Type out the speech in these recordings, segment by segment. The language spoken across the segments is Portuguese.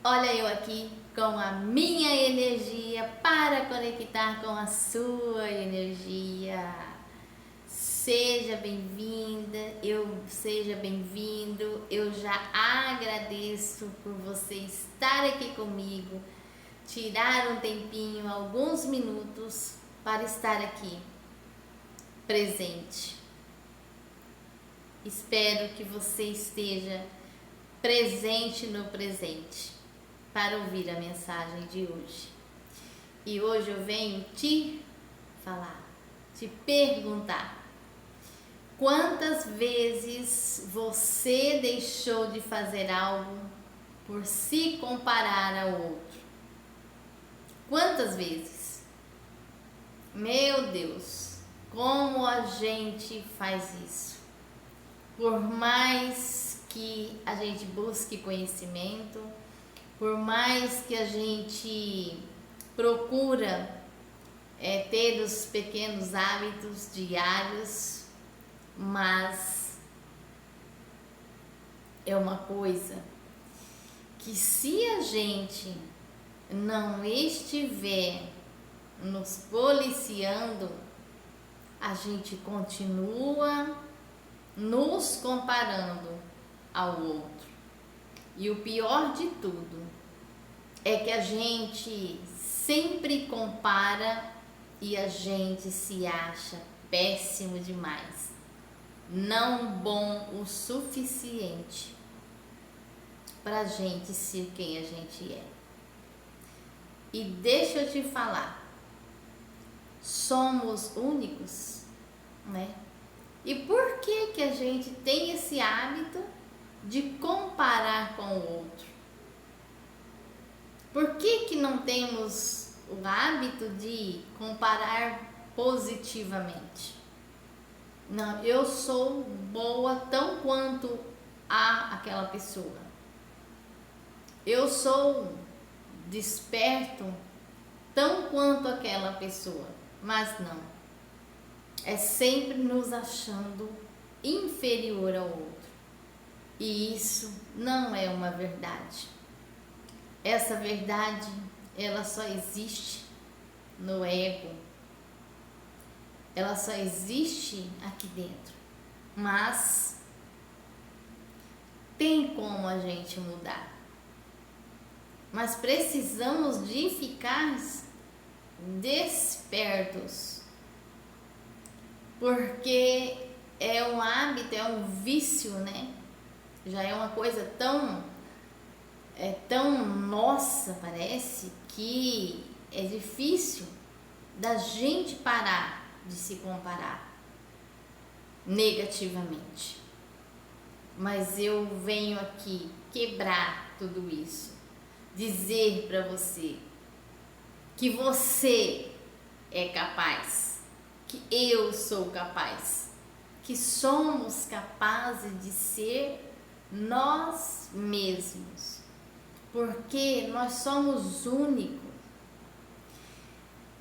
Olha eu aqui com a minha energia para conectar com a sua energia. Seja bem-vinda, seja bem-vindo. Eu já agradeço por você estar aqui comigo, tirar um tempinho, alguns minutos para estar aqui presente. Espero que você esteja presente no presente para ouvir a mensagem de hoje. E hoje eu venho te falar, te perguntar: quantas vezes você deixou de fazer algo por se comparar ao outro? Quantas vezes? Meu Deus, como a gente faz isso? Por mais que a gente busque conhecimento, por mais que a gente procura ter os pequenos hábitos diários, mas é uma coisa que, se a gente não estiver nos policiando, a gente continua nos comparando ao outro. E o pior de tudo é que a gente sempre compara e a gente se acha péssimo demais, não bom o suficiente pra gente ser quem a gente é. E deixa eu te falar, somos únicos, né? E por que a gente tem esse hábito de comparar com o outro? Por que não temos o hábito de comparar positivamente? Não, eu sou boa tão quanto aquela pessoa. Eu sou desperto tão quanto aquela pessoa. Mas não. É sempre nos achando inferior ao outro. E isso não é uma verdade. Essa verdade, ela só existe no ego. Ela só existe aqui dentro. Mas tem como a gente mudar. Mas precisamos de ficar despertos. Porque é um hábito, é um vício, né? Já é uma coisa tão nossa, parece, que é difícil da gente parar de se comparar negativamente. Mas eu venho aqui quebrar tudo isso, dizer para você que você é capaz, que eu sou capaz, que somos capazes de ser nós mesmos, porque nós somos únicos.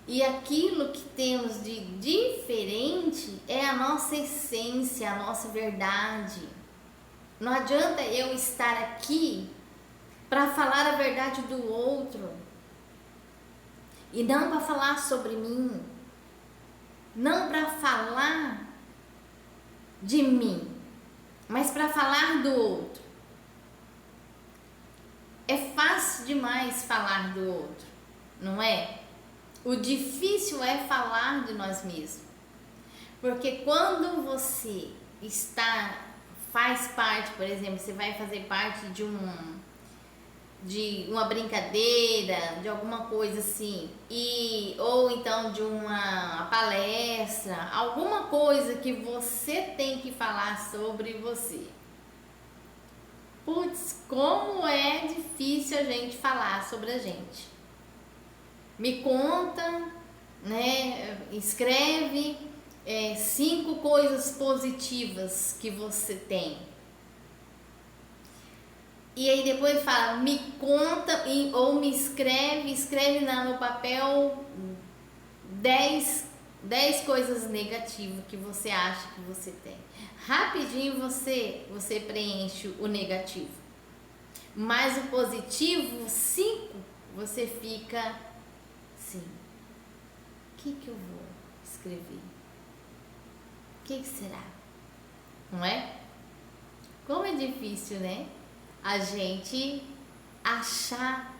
E aquilo que temos de diferente é a nossa essência, a nossa verdade. Não adianta eu estar aqui para falar a verdade do outro e não para falar sobre mim, não para falar de mim, mas para falar do outro. É fácil demais falar do outro, não é? O difícil é falar de nós mesmos. Porque quando você faz parte, por exemplo, você vai fazer parte de uma brincadeira, de alguma coisa assim, ou então de uma palestra, alguma coisa que você tem que falar sobre você. Putz, como é difícil a gente falar sobre a gente. Me conta, né? Escreve 5 coisas positivas que você tem. E aí depois fala, me conta ou me escreve no papel 10 coisas negativas que você acha que você tem. Rapidinho você preenche o negativo. mas o positivo, 5, você fica assim, o que eu vou escrever? O que será? Não é? Como é difícil, né? A gente achar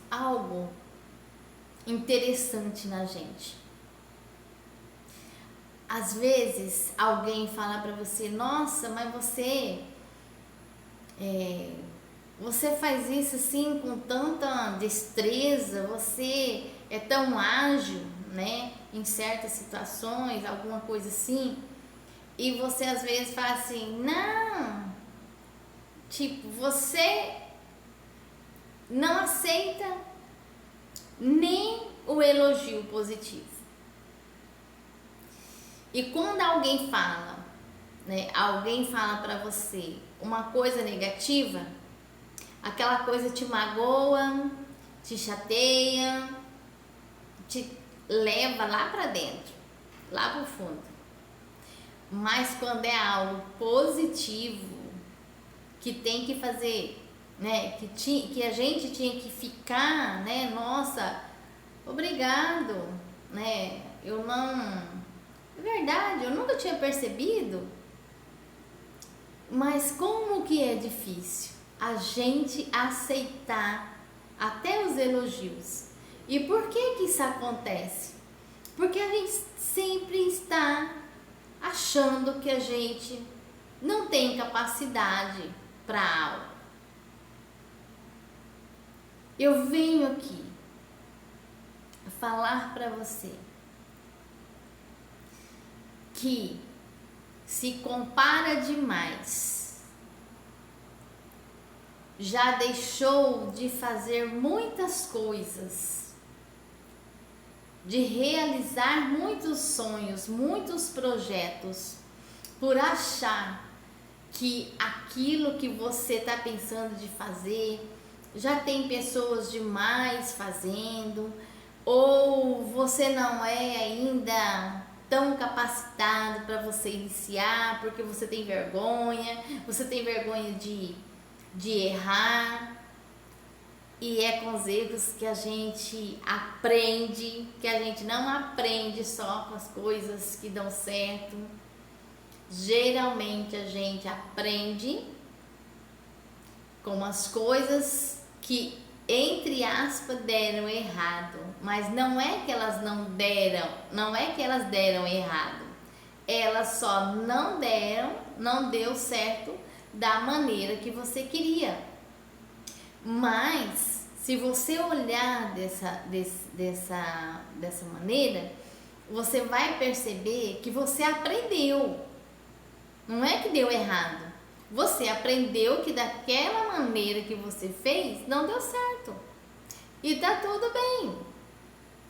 algo interessante na gente. Às vezes alguém fala pra você, nossa, mas você faz isso assim com tanta destreza, você é tão ágil, né, em certas situações, alguma coisa assim, e você às vezes fala assim, não, tipo, você não aceita nem o elogio positivo. E quando alguém fala, né, alguém fala pra você uma coisa negativa, aquela coisa te magoa, te chateia, te leva lá pra dentro, lá pro fundo. Mas quando é algo positivo, que tem que fazer, né, que a gente tinha que ficar, né, nossa, obrigado, né, eu não... É verdade, eu nunca tinha percebido, mas como que é difícil a gente aceitar até os elogios. E por que isso acontece? Porque a gente sempre está achando que a gente não tem capacidade para algo. Eu venho aqui falar para você que se compara demais, já deixou de fazer muitas coisas, de realizar muitos sonhos, muitos projetos, por achar que aquilo que você está pensando de fazer, já tem pessoas demais fazendo, ou você não é ainda tão capacitado para você iniciar, porque você tem vergonha de errar. E é com os erros que a gente aprende, que a gente não aprende só com as coisas que dão certo. Geralmente a gente aprende com as coisas que, entre aspas, deram errado, mas não é que elas não deram errado, elas só não deu certo da maneira que você queria. Mas se você olhar dessa maneira, você vai perceber que você aprendeu. Não é que deu errado. Você aprendeu que daquela maneira que você fez não deu certo. E tá tudo bem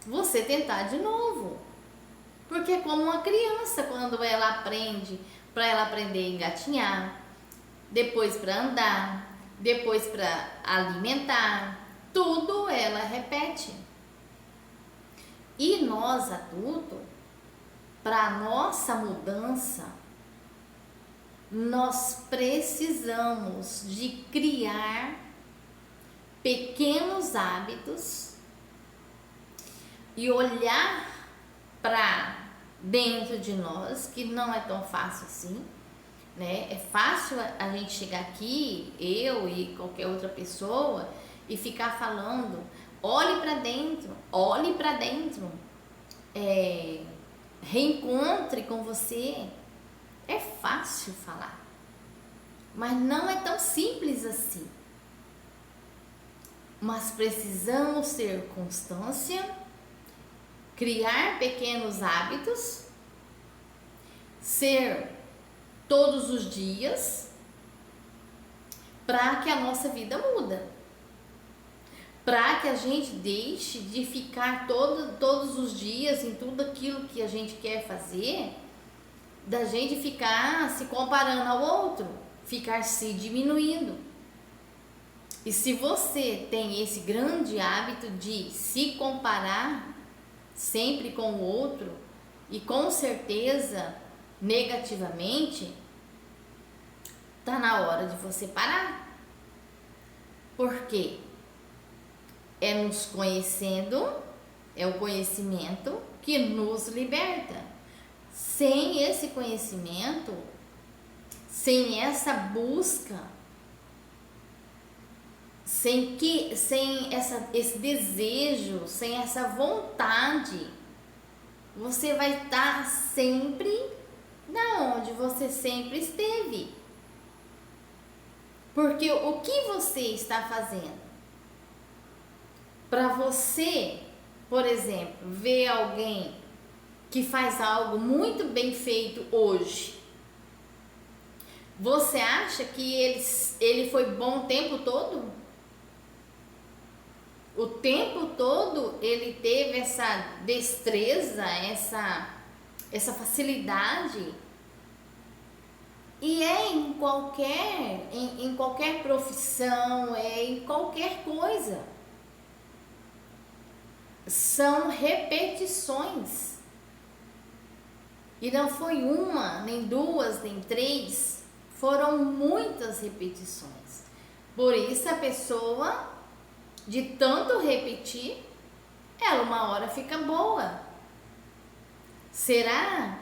você tentar de novo. Porque é como uma criança, quando ela aprende, para ela aprender a engatinhar, depois para andar, depois para alimentar, tudo ela repete. E nós adultos, para nossa mudança, nós precisamos de criar pequenos hábitos e olhar para dentro de nós, que não é tão fácil assim, né? É fácil a gente chegar aqui, eu e qualquer outra pessoa, e ficar falando, olhe para dentro, reencontre com você. É fácil falar, mas não é tão simples assim. Mas precisamos ter constância, criar pequenos hábitos, ser todos os dias, para que a nossa vida muda. Para que a gente deixe de ficar todos os dias em tudo aquilo que a gente quer fazer, da gente ficar se comparando ao outro, ficar se diminuindo. E se você tem esse grande hábito de se comparar sempre com o outro, e com certeza negativamente, tá na hora de você parar. Por quê? É nos conhecendo, é o conhecimento que nos liberta. Sem esse conhecimento, sem essa busca, sem esse desejo, sem essa vontade, você vai estar sempre da onde você sempre esteve. Porque o que você está fazendo? Para você, por exemplo, ver alguém que faz algo muito bem feito hoje, você acha que ele foi bom o tempo todo? O tempo todo ele teve essa destreza, essa facilidade. E é em qualquer profissão, é em qualquer coisa. São repetições. E não foi uma, nem duas, nem três, foram muitas repetições. Por isso a pessoa, de tanto repetir, ela uma hora fica boa. Será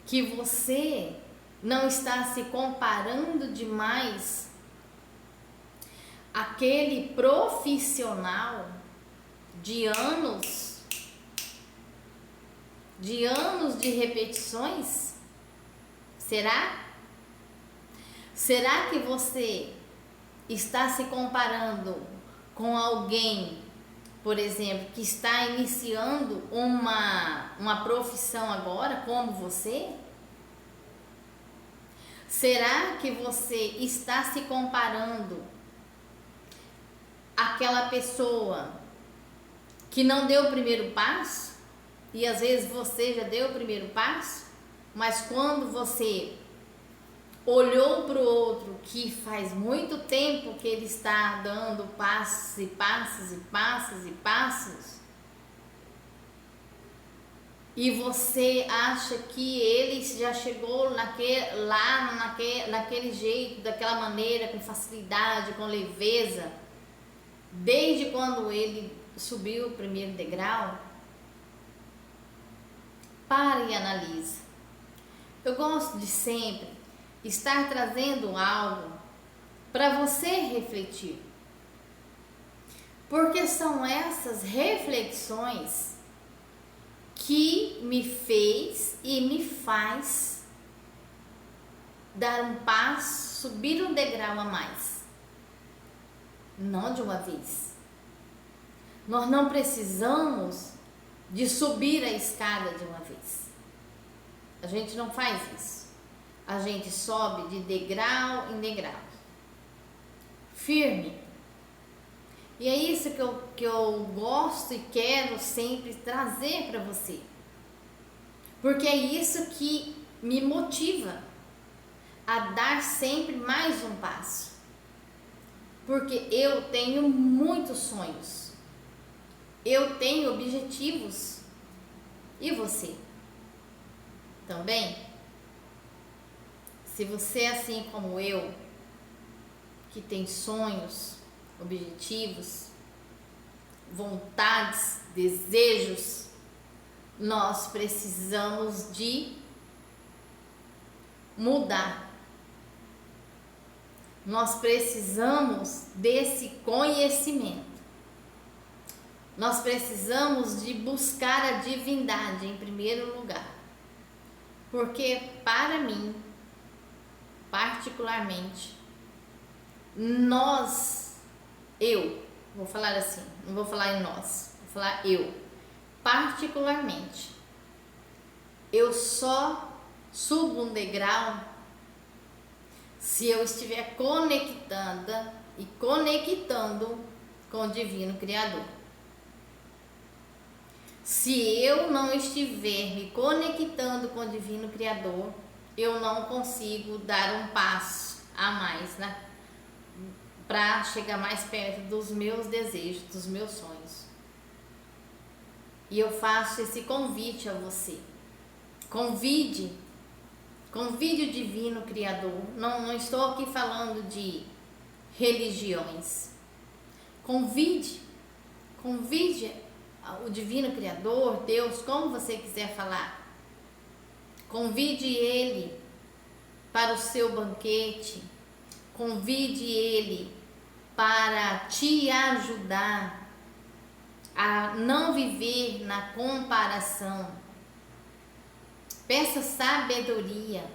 que você não está se comparando demais àquele profissional de anos de repetições? Será? Será que você está se comparando com alguém, por exemplo, que está iniciando uma profissão agora, como você? Será que você está se comparando àquela pessoa que não deu o primeiro passo? E às vezes você já deu o primeiro passo, mas quando você olhou para o outro que faz muito tempo que ele está dando passos e passos e passos e passos, e você acha que ele já chegou naquele jeito, daquela maneira, com facilidade, com leveza, desde quando ele subiu o primeiro degrau? Pare e analise. Eu gosto de sempre estar trazendo algo para você refletir, porque são essas reflexões que me fez e me faz dar um passo, subir um degrau a mais, não de uma vez. Nós não precisamos de subir a escada de uma vez. A gente não faz isso. A gente sobe de degrau em degrau, firme. E é isso que eu gosto e quero sempre trazer para você. Porque é isso que me motiva a dar sempre mais um passo. Porque eu tenho muitos sonhos. Eu tenho objetivos. E você? Também? Se você é assim como eu, que tem sonhos, objetivos, vontades, desejos, nós precisamos de mudar. Nós precisamos desse conhecimento. Nós precisamos de buscar a divindade em primeiro lugar. Porque para mim, particularmente, vou falar assim, não vou falar em nós, vou falar eu, particularmente, eu só subo um degrau se eu estiver conectada e conectando com o Divino Criador. Se eu não estiver me conectando com o Divino Criador, eu não consigo dar um passo a mais, né? Para chegar mais perto dos meus desejos, dos meus sonhos. E eu faço esse convite a você. Convide Convide o Divino Criador. Não estou aqui falando de religiões. Convide o Divino Criador, Deus, como você quiser falar. Convide Ele para o seu banquete. Convide Ele para te ajudar a não viver na comparação. Peça sabedoria,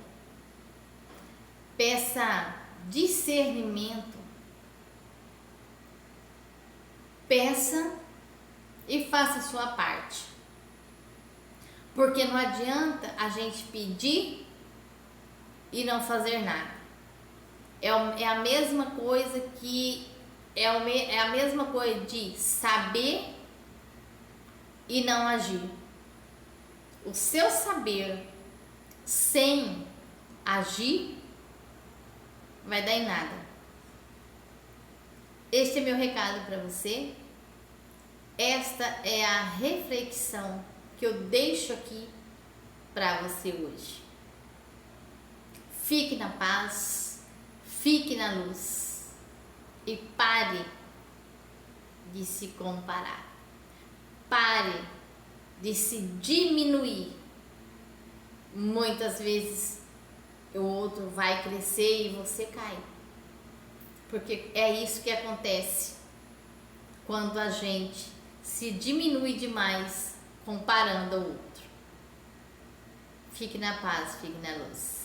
peça discernimento, peça e faça a sua parte. Porque não adianta a gente pedir e não fazer nada. É a mesma coisa que é a mesma coisa de saber e não agir. O seu saber sem agir vai dar em nada. Este é meu recado para você. Esta é a reflexão que eu deixo aqui para você hoje. Fique na paz, fique na luz e pare de se comparar. Pare de se diminuir. Muitas vezes o outro vai crescer e você cai. Porque é isso que acontece quando a gente se diminui demais comparando ao outro. Fique na paz, fique na luz.